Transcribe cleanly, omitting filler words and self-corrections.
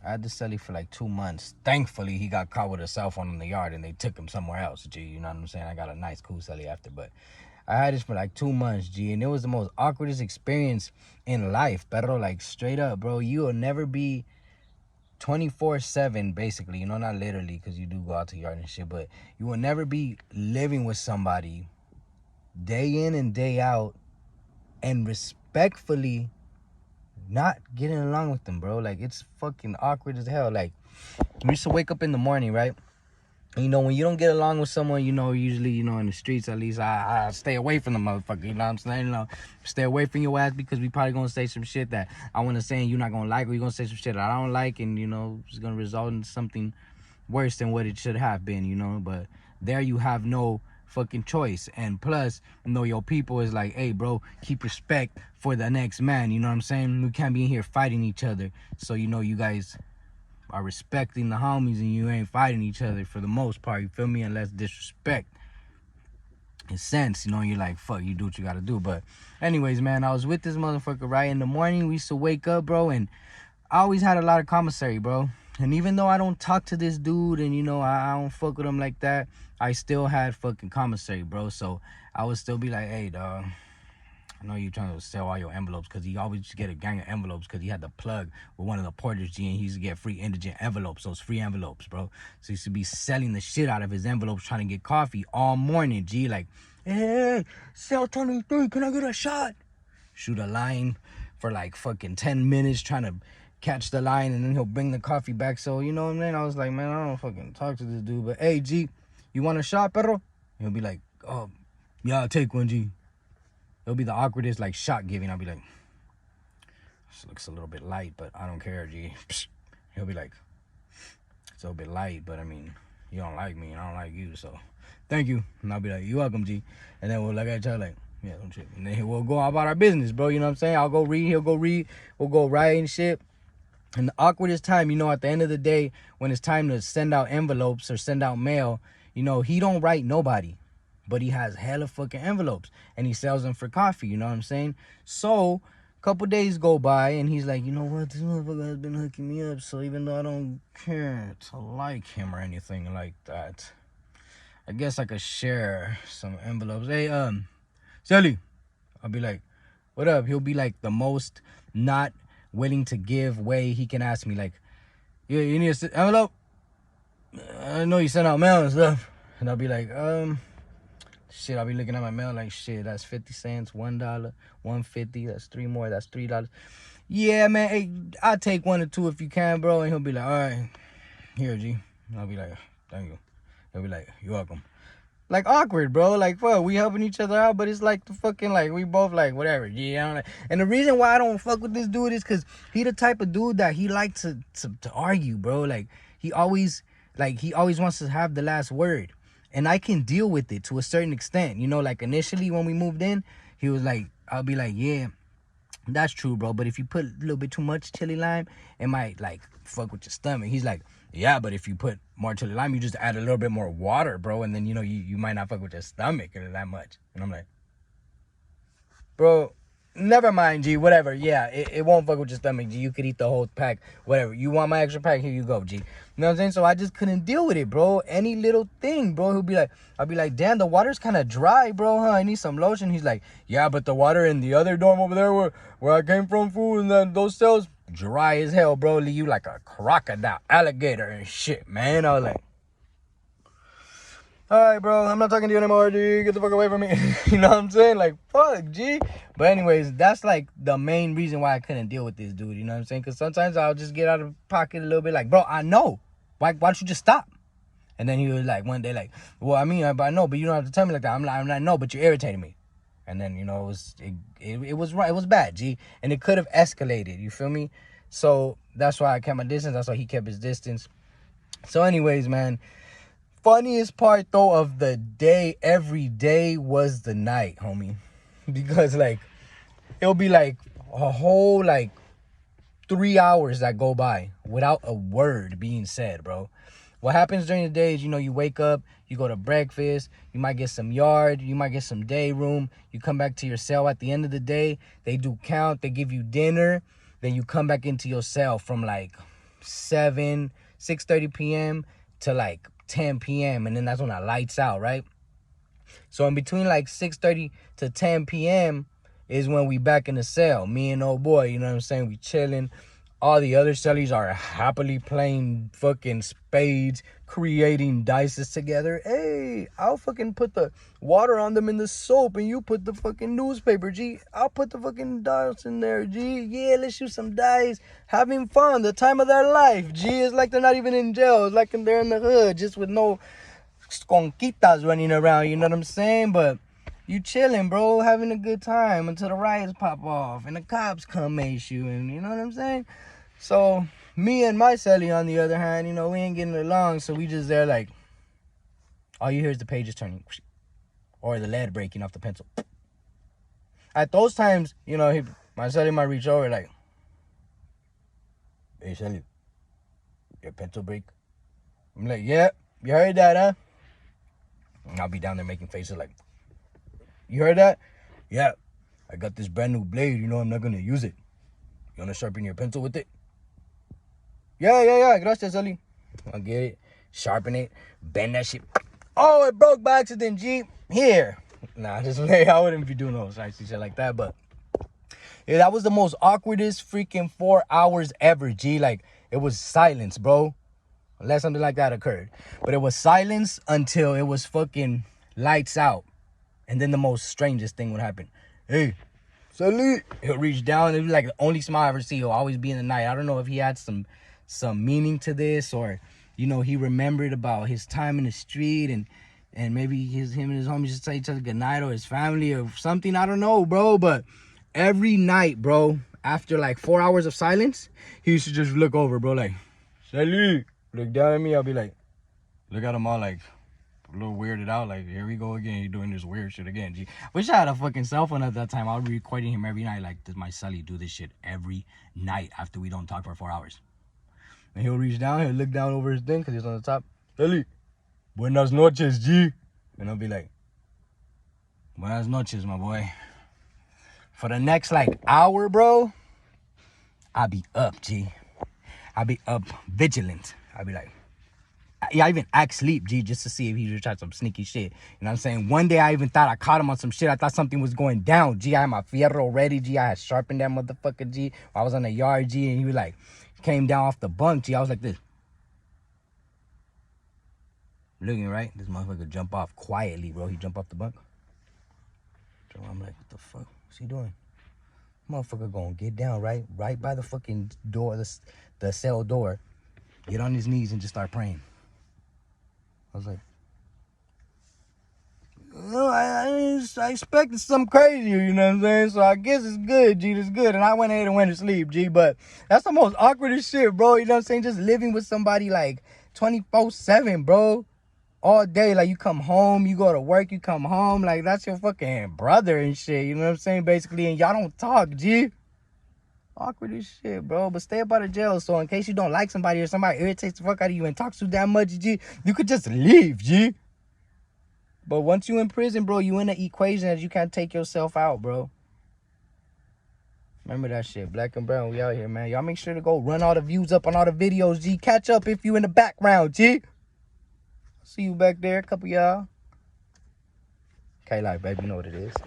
I had this celly for like 2 months. Thankfully, he got caught with a cell phone in the yard and they took him somewhere else, G. You know what I'm saying? I got a nice, cool celly after, but I had this for like 2 months, G. And it was the most awkwardest experience in life, pero like straight up, bro. You will never be 24/7, basically. You know, not literally, because you do go out to the yard and shit, but you will never be living with somebody day in and day out and respectfully not getting along with them, bro. Like, it's fucking awkward as hell. Like, we used to wake up in the morning, right? And, you know, when you don't get along with someone, you know, usually, you know, in the streets, at least, I stay away from the motherfucker, you know what I'm saying? You know, stay away from your ass because we probably gonna say some shit that I want to say and you're not gonna like, or you're gonna say some shit that I don't like, and, you know, it's gonna result in something worse than what it should have been, you know? But there you have no fucking choice. And plus, you know, your people is like, hey, bro, keep respect for the next man, you know what I'm saying? We can't be in here fighting each other. So, you know, you guys are respecting the homies and you ain't fighting each other for the most part, you feel me? Unless disrespect in sense, you know, you're like, fuck, you do what you gotta do. But anyways, man, I was with this motherfucker right in the morning. We used to wake up, bro, and I always had a lot of commissary, bro. And even though I don't talk to this dude and, you know, I don't fuck with him like that, I still had fucking commissary, bro. So I would still be like, hey, dog, I know you trying to sell all your envelopes, because he always used to get a gang of envelopes because he had the plug with one of the porters, G, and he used to get free indigent envelopes, those free envelopes, bro. So he used to be selling the shit out of his envelopes trying to get coffee all morning, G. Like, hey, cell 23, can I get a shot? Shoot a line for like fucking 10 minutes trying to catch the line, and then he'll bring the coffee back. So, you know what I mean? I was like, man, I don't fucking talk to this dude, but hey, G, you want a shot, perro? He'll be like, oh, yeah, I'll take one, G. It'll be the awkwardest, like, shot giving. I'll be like, this looks a little bit light, but I don't care, G. He'll be like, it's a little bit light, but I mean, you don't like me and I don't like you, so thank you. And I'll be like, you're welcome, G. And then we'll look at each other like, yeah, don't trip. And then we'll go about our business, bro. You know what I'm saying? I'll go read, he'll go read, we'll go write and shit. And the awkwardest time, you know, at the end of the day, when it's time to send out envelopes or send out mail, you know, he don't write nobody, but he has hella fucking envelopes and he sells them for coffee, you know what I'm saying? So a couple days go by and he's like, you know what, this motherfucker has been hooking me up, so even though I don't care to like him or anything like that, I guess I could share some envelopes. Hey, Sally. I'll be like, what up? He'll be like the most not willing to give way he can ask me, like, yeah, you need an envelope? I know you sent out mail and stuff. And I'll be like, shit, I'll be looking at my mail like, shit, that's 50 cents, $1, $1.50, that's 3 more, that's $3. Yeah, man, hey, I'll take 1 or 2 if you can, bro. And he'll be like, all right, here, G. And I'll be like, thank you. He'll be like, you're welcome. Like, awkward, bro. Like, fuck, we helping each other out, but it's like the fucking, like, we both like, whatever, G. I don't like. And the reason why I don't fuck with this dude is because he the type of dude that he likes to argue, bro. Like, he always wants to have the last word. And I can deal with it to a certain extent. You know, like, initially when we moved in, he was like, I'll be like, yeah, that's true, bro. But if you put a little bit too much chili lime, it might, like, fuck with your stomach. He's like, yeah, but if you put more chili lime, you just add a little bit more water, bro. And then, you know, you might not fuck with your stomach that much. And I'm like, bro, never mind, G, whatever. Yeah, it won't fuck with your stomach, G. You could eat the whole pack, whatever. You want my extra pack? Here you go, G. You know what I'm saying? So I just couldn't deal with it, bro. Any little thing, bro. I'll be like, damn, the water's kind of dry, bro, huh? I need some lotion. He's like, yeah, but the water in the other dorm over there where I came from, food, and then those cells, dry as hell, bro. Leave you like a crocodile, alligator and shit, man. I was like, all right, bro, I'm not talking to you anymore, G. Get the fuck away from me. You know what I'm saying? Like, fuck, G. But anyways, that's like the main reason why I couldn't deal with this dude. You know what I'm saying? Because sometimes I'll just get out of pocket a little bit like, bro, I know. Why don't you just stop? And then he was like, one day, like, well, I mean, I know, but you don't have to tell me like that. I'm like, no, but you're irritating me. And then, you know, it was right. It was bad, G. And it could have escalated. You feel me? So that's why I kept my distance. That's why he kept his distance. So anyways, man, funniest part, though, of the day, every day, was the night, homie. Because, like, it'll be, like, a whole, like, 3 hours that go by without a word being said, bro. What happens during the day is, you know, you wake up, you go to breakfast, you might get some yard, you might get some day room, you come back to your cell at the end of the day, they do count, they give you dinner, then you come back into your cell from, like, 6:30 p.m. to like 10 p.m. And then that's when I lights out, right? So in between like 6:30 to 10 p.m. is when we back in the cell. Me and old boy, you know what I'm saying? We chilling. All the other cellies are happily playing fucking spades, creating dices together. Hey, I'll fucking put the water on them in the soap and you put the fucking newspaper, G. I'll put the fucking dice in there, G. Yeah, let's shoot some dice. Having fun, the time of their life, G. It's like they're not even in jail. It's like they're in the hood just with no conquitas running around, you know what I'm saying? But you chilling, bro, having a good time until the riots pop off and the cops come at you, and you know what I'm saying? So me and my celly, on the other hand, you know, we ain't getting along, so we just there like, all you hear is the pages turning or the lead breaking off the pencil. At those times, you know, my celly might reach over like, hey, celly, your pencil break? I'm like, yeah, you heard that, huh? And I'll be down there making faces like, you heard that? Yeah, I got this brand new blade, you know I'm not gonna use it. You wanna sharpen your pencil with it? Yeah, gracias, Ali. I'll get it, sharpen it, bend that shit. Oh, it broke by accident, G. Here. Nah, just like, I wouldn't be doing no shit like that, but yeah, that was the most awkwardest freaking 4 hours ever, G. Like, it was silence, bro. Unless something like that occurred. But it was silence until it was fucking lights out. And then the most strangest thing would happen. Hey, Salute. He'll reach down. It'll be like the only smile I ever see. He'll always be in the night. I don't know if he had some meaning to this, or, you know, he remembered about his time in the street, and maybe him and his homies just tell each other good night, or his family or something. I don't know, bro. But every night, bro, after like 4 hours of silence, he used to just look over, bro, like, Salute. Look down at me. I'll be like, look at him all like a little weirded out, like, here we go again, he's doing this weird shit again, G. Wish I had a fucking cell phone at that time. I would be recording him every night, like, does my celly do this shit every night after we don't talk for 4 hours? And he'll reach down, he'll look down over his thing, because he's on the top. Celly, buenas noches, G. And I'll be like, buenas noches, my boy. For the next, like, hour, bro, I'll be up, G. I'll be up vigilant. I'll be like, yeah, I even act sleep, G, just to see if he just tried some sneaky shit. You know what I'm saying? One day I even thought I caught him on some shit. I thought something was going down, G. I had my fierro ready, G. I had sharpened that motherfucker, G. I was on the yard, G, and he was like, came down off the bunk, G. I was like this. Looking, right? This motherfucker jump off quietly, bro. He jump off the bunk. So I'm like, what the fuck? What's he doing? Motherfucker gonna get down, right by the fucking door, the cell door. Get on his knees and just start praying. I was like, oh, I expected something crazy, you know what I'm saying? So I guess it's good, G, it's good. And I went ahead and went to sleep, G. But that's the most awkwardest shit, bro. You know what I'm saying? Just living with somebody like 24/7, bro. All day, like, you come home, you go to work, you come home. Like, that's your fucking brother and shit, you know what I'm saying? Basically, and y'all don't talk, G. Awkward as shit, bro. But stay up out of jail, so in case you don't like somebody or somebody irritates the fuck out of you and talks too damn much, G, you could just leave, G. But once you in prison, bro, you in the equation that you can't take yourself out, bro. Remember that shit. Black and brown, we out here, man. Y'all make sure to go run all the views up on all the videos, G. Catch up if you in the background, G. See you back there, a couple y'all. K-Life, baby, you know what it is.